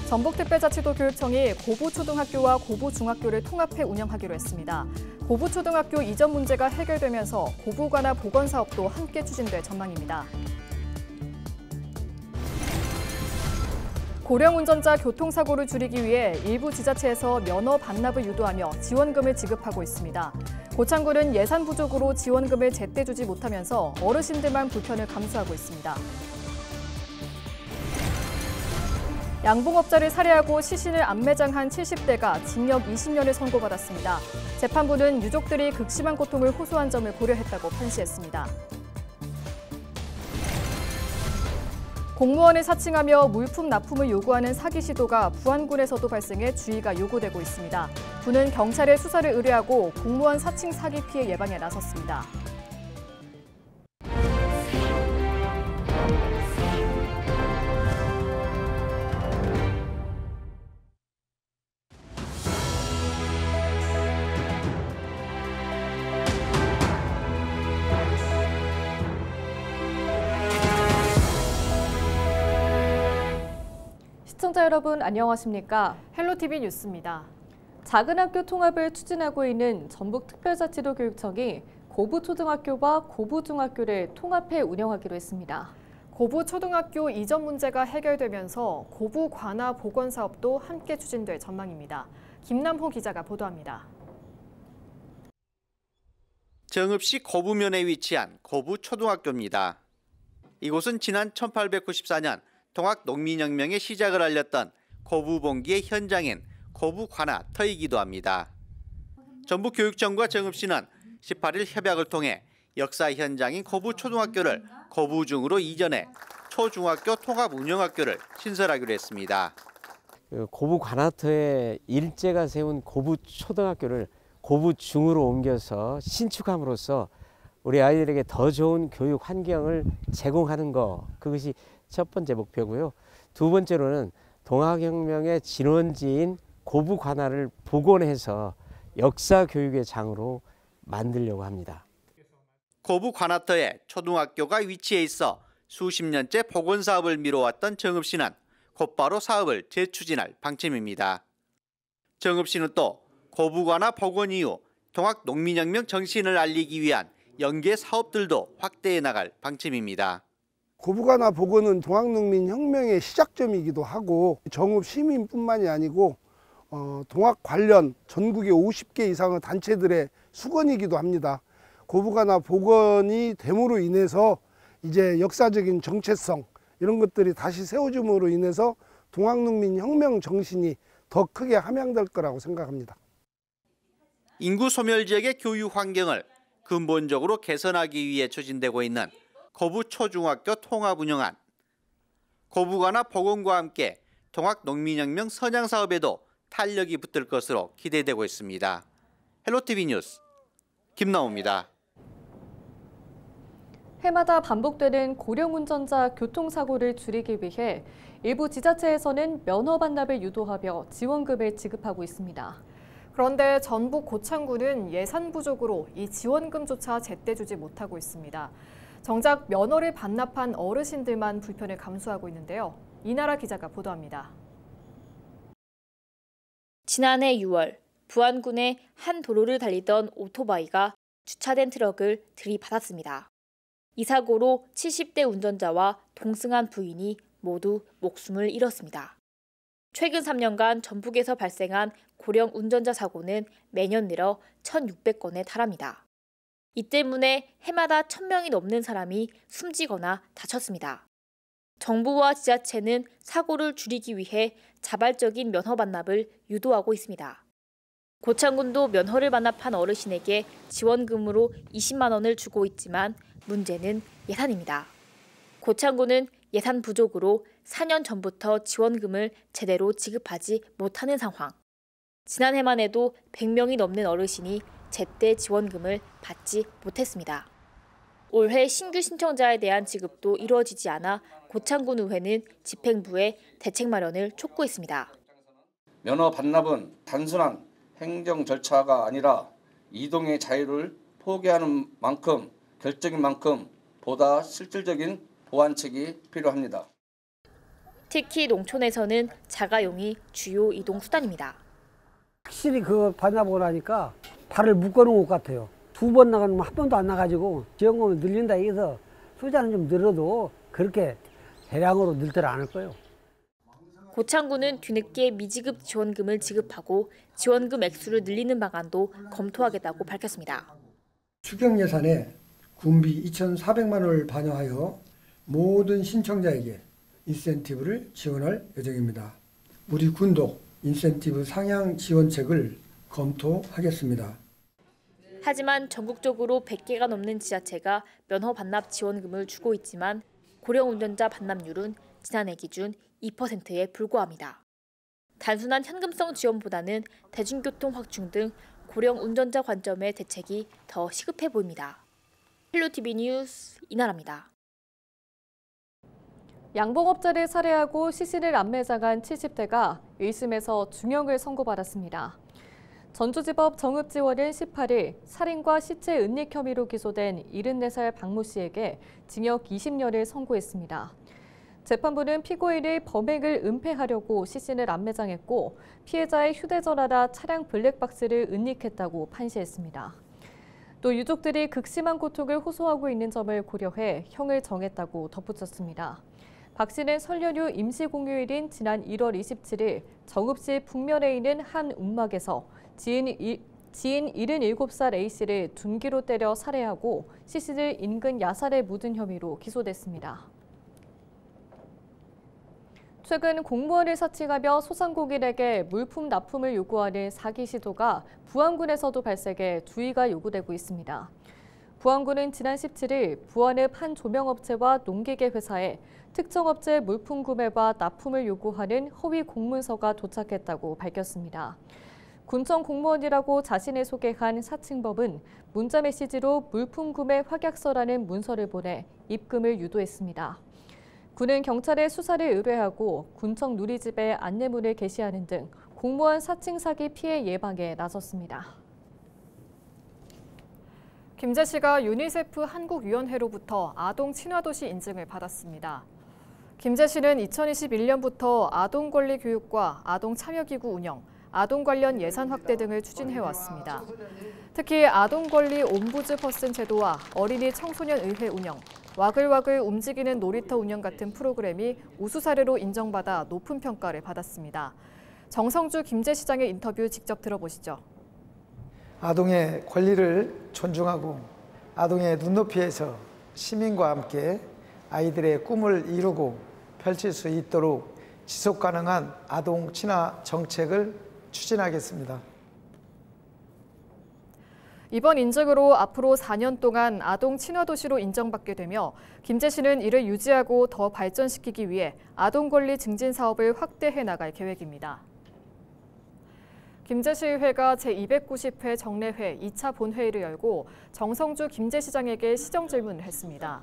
전북특별자치도 교육청이 고부초등학교와 고부중학교를 통합해 운영하기로 했습니다. 고부초등학교 이전 문제가 해결되면서 고부관화 복원 사업도 함께 추진될 전망입니다. 고령 운전자 교통사고를 줄이기 위해 일부 지자체에서 면허 반납을 유도하며 지원금을 지급하고 있습니다. 고창군은 예산 부족으로 지원금을 제때 주지 못하면서 어르신들만 불편을 감수하고 있습니다. 양봉업자를 살해하고 시신을 암매장한 70대가 징역 20년을 선고받았습니다. 재판부는 유족들이 극심한 고통을 호소한 점을 고려했다고 판시했습니다. 공무원을 사칭하며 물품 납품을 요구하는 사기 시도가 부안군에서도 발생해 주의가 요구되고 있습니다. 군은 경찰에 수사를 의뢰하고 공무원 사칭 사기 피해 예방에 나섰습니다. 시청자 여러분 안녕하십니까? 헬로티비 뉴스입니다. 작은 학교 통합을 추진하고 있는 전북특별자치도 교육청이 고부초등학교와 고부중학교를 통합해 운영하기로 했습니다. 고부초등학교 이전 문제가 해결되면서 고부관화 복원 사업도 함께 추진될 전망입니다. 김남호 기자가 보도합니다. 정읍시 고부면에 위치한 고부초등학교입니다. 이곳은 지난 1894년 동학농민혁명의 시작을 알렸던 고부봉기의 현장인 고부관화터이기도 합니다. 전북교육청과 정읍시는 18일 협약을 통해 역사 현장인 고부초등학교를 고부중으로 이전해 초중학교 통합운영학교를 신설하기로 했습니다. 고부관화터의 일제가 세운 고부초등학교를 고부중으로 옮겨서 신축함으로써 우리 아이들에게 더 좋은 교육 환경을 제공하는 것, 그것이 첫 번째 목표고요. 두 번째로는 동학혁명의 진원지인 고부관화를 복원해서 역사 교육의 장으로 만들려고 합니다. 고부관화터에 초등학교가 위치해 있어 수십 년째 복원 사업을 미뤄왔던 정읍시는 곧바로 사업을 재추진할 방침입니다. 정읍시는 또 고부관화 복원 이후 동학농민혁명 정신을 알리기 위한 연계 사업들도 확대해 나갈 방침입니다. 고부관화 복원은 동학농민혁명의 시작점이기도 하고 정읍 시민뿐만이 아니고 동학 관련 전국의 50개 이상의 단체들의 수건이기도 합니다. 고부관화 복원이 됨으로 인해서 이제 역사적인 정체성 이런 것들이 다시 세워짐으로 인해서 동학농민혁명 정신이 더 크게 함양될 거라고 생각합니다. 인구 소멸 지역의 교육 환경을 근본적으로 개선하기 위해 추진되고 있는 고부초중학교 통합운영안. 고부관화 복원과 함께 동학농민혁명 선양사업에도 탄력이 붙을 것으로 기대되고 있습니다. 헬로티비 뉴스 김나호입니다. 해마다 반복되는 고령 운전자 교통사고를 줄이기 위해 일부 지자체에서는 면허 반납을 유도하며 지원금을 지급하고 있습니다. 그런데 전북 고창군은 예산 부족으로 이 지원금조차 제때 주지 못하고 있습니다. 정작 면허를 반납한 어르신들만 불편을 감수하고 있는데요. 이나라 기자가 보도합니다. 지난해 6월 부안군의 한 도로를 달리던 오토바이가 주차된 트럭을 들이받았습니다. 이 사고로 70대 운전자와 동승한 부인이 모두 목숨을 잃었습니다. 최근 3년간 전북에서 발생한 고령 운전자 사고는 매년 늘어 1,600건에 달합니다. 이 때문에 해마다 1,000명이 넘는 사람이 숨지거나 다쳤습니다. 정부와 지자체는 사고를 줄이기 위해 자발적인 면허 반납을 유도하고 있습니다. 고창군도 면허를 반납한 어르신에게 지원금으로 20만 원을 주고 있지만 문제는 예산입니다. 고창군은 예산 부족으로 4년 전부터 지원금을 제대로 지급하지 못하는 상황. 지난해만 해도 100명이 넘는 어르신이 제때 지원금을 받지 못했습니다. 올해 신규 신청자에 대한 지급도 이루어지지 않아 고창군 의회는 집행부에 대책 마련을 촉구했습니다. 면허 반납은 단순한 행정 절차가 아니라 이동의 자유를 포기하는 만큼 결정인 만큼 보다 실질적인 보완책이 필요합니다. 특히 농촌에서는 자가용이 주요 이동 수단입니다. 확실히 그거 받아보고 나니까 발을 묶어놓은 것 같아요. 2번 나가면 한 번도 안 나가지고 지원금을 늘린다 해서 숫자는 좀 늘어도 그렇게 대량으로 늘지를 않을 거예요. 고창군은 뒤늦게 미지급 지원금을 지급하고 지원금 액수를 늘리는 방안도 검토하겠다고 밝혔습니다. 추경 예산에 군비 2,400만 원을 반영하여 모든 신청자에게 인센티브를 지원할 예정입니다. 우리 군도 인센티브 상향 지원책을 검토하겠습니다. 하지만 전국적으로 100개가 넘는 지자체가 면허 반납 지원금을 주고 있지만 고령 운전자 반납률은 지난해 기준 2%에 불과합니다. 단순한 현금성 지원보다는 대중교통 확충 등 고령 운전자 관점의 대책이 더 시급해 보입니다. 헬로티비 뉴스 이나라입니다. 양봉업자를 살해하고 시신을 안매장한 70대가 1심에서 중형을 선고받았습니다. 전주지법 정읍지원은 18일 살인과 시체 은닉 혐의로 기소된 74살 박모 씨에게 징역 20년을 선고했습니다. 재판부는 피고인이 범행을 은폐하려고 시신을 안매장했고 피해자의 휴대전화나 차량 블랙박스를 은닉했다고 판시했습니다. 또 유족들이 극심한 고통을 호소하고 있는 점을 고려해 형을 정했다고 덧붙였습니다. 박 씨는 설 연휴 임시 공휴일인 지난 1월 27일 정읍시 북면에 있는 한 움막에서 지인 77살 A씨를 둔기로 때려 살해하고 시신을 인근 야산에 묻은 혐의로 기소됐습니다. 최근 공무원을 사칭하며 소상공인에게 물품 납품을 요구하는 사기 시도가 부안군에서도 발생해 주의가 요구되고 있습니다. 부안군은 지난 17일 부안읍 한 조명업체와 농기계 회사에 특정 업체 물품 구매와 납품을 요구하는 허위 공문서가 도착했다고 밝혔습니다. 군청 공무원이라고 자신을 소개한 사칭범은 문자 메시지로 물품 구매 확약서라는 문서를 보내 입금을 유도했습니다. 군은 경찰에 수사를 의뢰하고 군청 누리집에 안내문을 게시하는 등 공무원 사칭 사기 피해 예방에 나섰습니다. 김제 씨가 유니세프 한국위원회로부터 아동 친화도시 인증을 받았습니다. 김제 씨는 2021년부터 아동 권리 교육과 아동 참여기구 운영, 아동 관련 예산 확대 등을 추진해왔습니다. 특히 아동 권리 옴부즈 퍼슨 제도와 어린이 청소년 의회 운영, 와글와글 움직이는 놀이터 운영 같은 프로그램이 우수 사례로 인정받아 높은 평가를 받았습니다. 정성주 김제시장의 인터뷰 직접 들어보시죠. 아동의 권리를 존중하고 아동의 눈높이에서 시민과 함께 아이들의 꿈을 이루고 펼칠 수 있도록 지속 가능한 아동 친화 정책을 추진하겠습니다. 이번 인증으로 앞으로 4년 동안 아동 친화도시로 인정받게 되며 김제시는 이를 유지하고 더 발전시키기 위해 아동 권리 증진 사업을 확대해 나갈 계획입니다. 김제시의회가 제290회 정례회 2차 본회의를 열고 정성주 김제시장에게 시정 질문을 했습니다.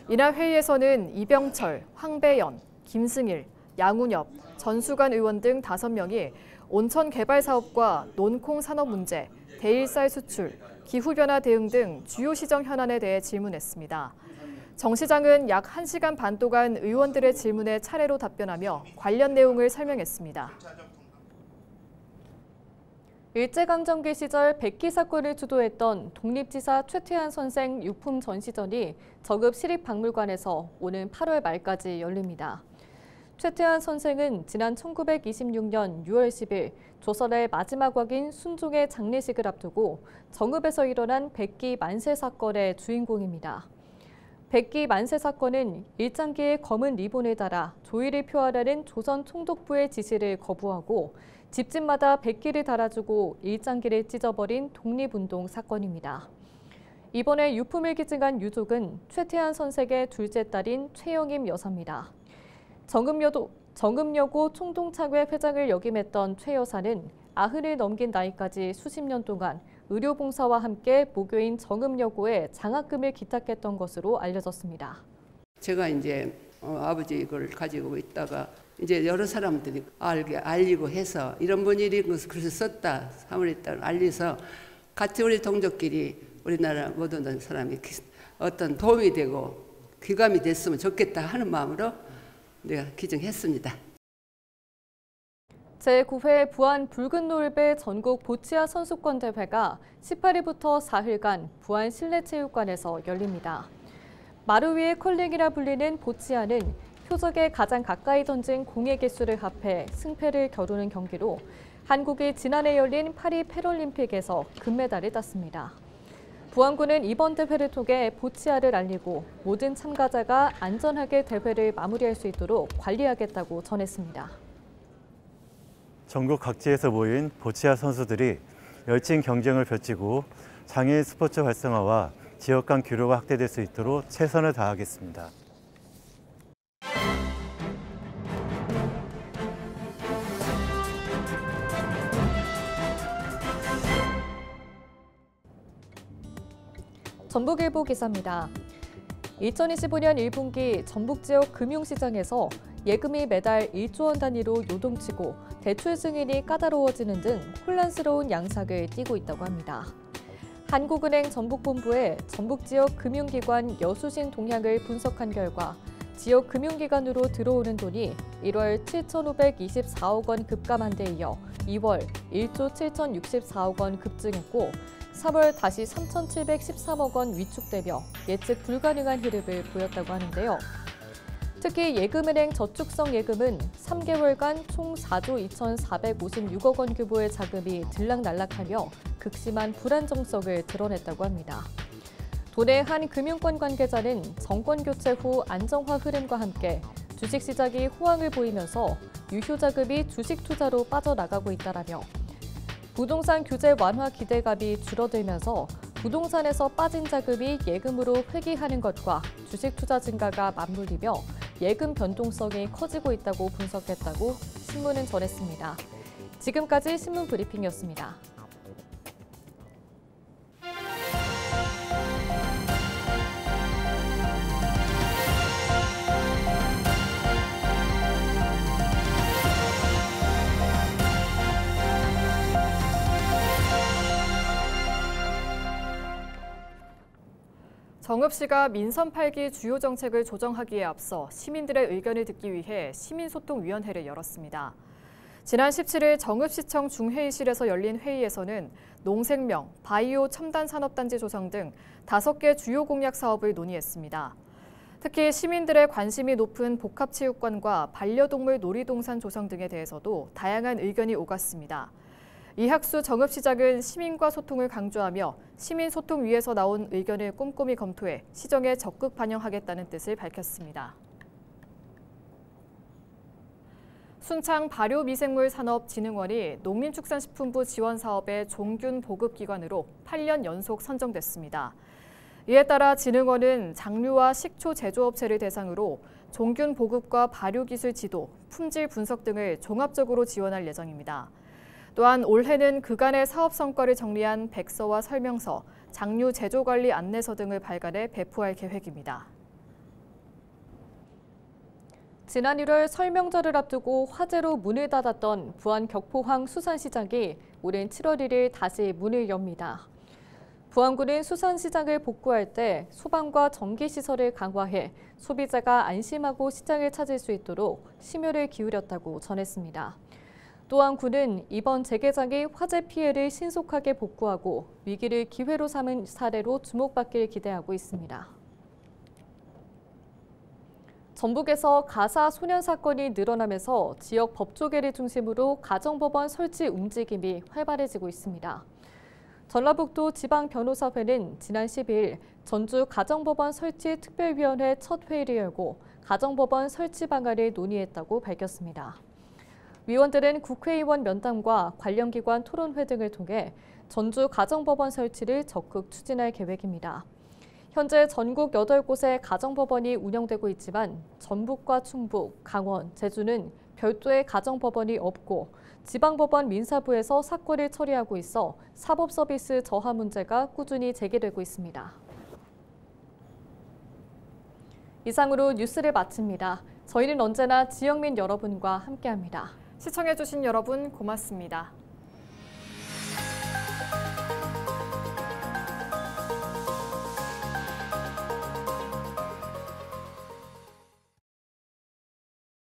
이날 회의에서는 이병철, 황배연, 김승일, 양운엽, 전수관 의원 등 5명이 온천 개발 사업과 논콩 산업 문제, 대일쌀 수출, 기후변화 대응 등 주요 시정 현안에 대해 질문했습니다. 정 시장은 약 1시간 반 동안 의원들의 질문에 차례로 답변하며 관련 내용을 설명했습니다. 일제강점기 시절 백기 사건을 주도했던 독립지사 최태한 선생 유품 전시전이 정읍 시립박물관에서 오는 8월 말까지 열립니다. 최태한 선생은 지난 1926년 6월 10일 조선의 마지막 왕인 순종의 장례식을 앞두고 정읍에서 일어난 백기 만세 사건의 주인공입니다. 백기 만세 사건은 일장기에 검은 리본을 달아 조의를 표하라는 조선 총독부의 지시를 거부하고 집집마다 백기를 달아주고 일장기를 찢어버린 독립운동 사건입니다. 이번에 유품을 기증한 유족은 최태한 선생의 둘째 딸인 최영임 여사입니다. 정읍여고 총동창회 회장을 역임했던 최 여사는 90을 넘긴 나이까지 수십 년 동안 의료봉사와 함께 모교인 정읍여고에 장학금을 기탁했던 것으로 알려졌습니다. 제가 이제 아버지 이걸 가지고 있다가 이제 여러 사람들이 알리고 해서 이런 분 일이 그래서 썼다 사물했다 알려서 같이 우리 동족끼리 우리나라 모든 사람이 어떤 도움이 되고 귀감이 됐으면 좋겠다 하는 마음으로 내가 기증했습니다. 제9회 부안 붉은 노을배 전국 보치아 선수권 대회가 18일부터 4일간 부안 실내체육관에서 열립니다. 마루 위의 컬링이라 불리는 보치아는 표적에 가장 가까이 던진 공의 개수를 합해 승패를 겨루는 경기로 한국이 지난해 열린 파리 패럴림픽에서 금메달을 땄습니다. 부안군은 이번 대회를 통해 보치아를 알리고 모든 참가자가 안전하게 대회를 마무리할 수 있도록 관리하겠다고 전했습니다. 전국 각지에서 모인 보치아 선수들이 열띤 경쟁을 펼치고 장애인 스포츠 활성화와 지역 간 교류가 확대될 수 있도록 최선을 다하겠습니다. 전북일보 기사입니다. 2025년 1분기 전북 지역 금융시장에서 예금이 매달 1조 원 단위로 요동치고 대출 승인이 까다로워지는 등 혼란스러운 양상을 띠고 있다고 합니다. 한국은행 전북본부에 전북 지역 금융기관 여수신 동향을 분석한 결과 지역 금융기관으로 들어오는 돈이 1월 7,524억 원 급감한 데 이어 2월 1조 7,064억 원 급증했고 3월 다시 3,713억 원 위축되며 예측 불가능한 흐름을 보였다고 하는데요. 특히 예금은행 저축성 예금은 3개월간 총 4조 2,456억 원 규모의 자금이 들락날락하며 극심한 불안정성을 드러냈다고 합니다. 도내 한 금융권 관계자는 정권 교체 후 안정화 흐름과 함께 주식시장이 호황을 보이면서 유효자금이 주식 투자로 빠져나가고 있다라며 부동산 규제 완화 기대감이 줄어들면서 부동산에서 빠진 자금이 예금으로 회귀하는 것과 주식 투자 증가가 맞물리며 예금 변동성이 커지고 있다고 분석했다고 신문은 전했습니다. 지금까지 신문 브리핑이었습니다. 정읍 시가 민선 8기 주요 정책을 조정하기에 앞서 시민들의 의견을 듣기 위해 시민소통위원회를 열었습니다. 지난 17일 정읍시청 중회의실에서 열린 회의에서는 농생명, 바이오 첨단산업단지 조성 등 5개 주요 공약 사업을 논의했습니다. 특히 시민들의 관심이 높은 복합체육관과 반려동물 놀이동산 조성 등에 대해서도 다양한 의견이 오갔습니다. 이학수 정읍시장은 시민과 소통을 강조하며 시민소통위에서 나온 의견을 꼼꼼히 검토해 시정에 적극 반영하겠다는 뜻을 밝혔습니다. 순창 발효미생물산업진흥원이 농림축산식품부 지원사업의 종균 보급기관으로 8년 연속 선정됐습니다. 이에 따라 진흥원은 장류와 식초 제조업체를 대상으로 종균 보급과 발효기술 지도, 품질 분석 등을 종합적으로 지원할 예정입니다. 또한 올해는 그간의 사업 성과를 정리한 백서와 설명서, 장류 제조관리 안내서 등을 발간해 배포할 계획입니다. 지난 1월 설명절을 앞두고 화재로 문을 닫았던 부안 격포항 수산시장이 오는 7월 1일 다시 문을 엽니다. 부안군은 수산시장을 복구할 때 소방과 전기시설을 강화해 소비자가 안심하고 시장을 찾을 수 있도록 심혈을 기울였다고 전했습니다. 또한 군은 이번 재개장이 화재 피해를 신속하게 복구하고 위기를 기회로 삼은 사례로 주목받길 기대하고 있습니다. 전북에서 가사 소년 사건이 늘어나면서 지역 법조계를 중심으로 가정법원 설치 움직임이 활발해지고 있습니다. 전라북도 지방변호사회는 지난 10일 전주 가정법원 설치 특별위원회 첫 회의를 열고 가정법원 설치 방안을 논의했다고 밝혔습니다. 위원들은 국회의원 면담과 관련 기관 토론회 등을 통해 전주 가정법원 설치를 적극 추진할 계획입니다. 현재 전국 8곳의 가정법원이 운영되고 있지만 전북과 충북, 강원, 제주는 별도의 가정법원이 없고 지방법원 민사부에서 사건을 처리하고 있어 사법서비스 저하 문제가 꾸준히 제기되고 있습니다. 이상으로 뉴스를 마칩니다. 저희는 언제나 지역민 여러분과 함께합니다. 시청해주신 여러분 고맙습니다.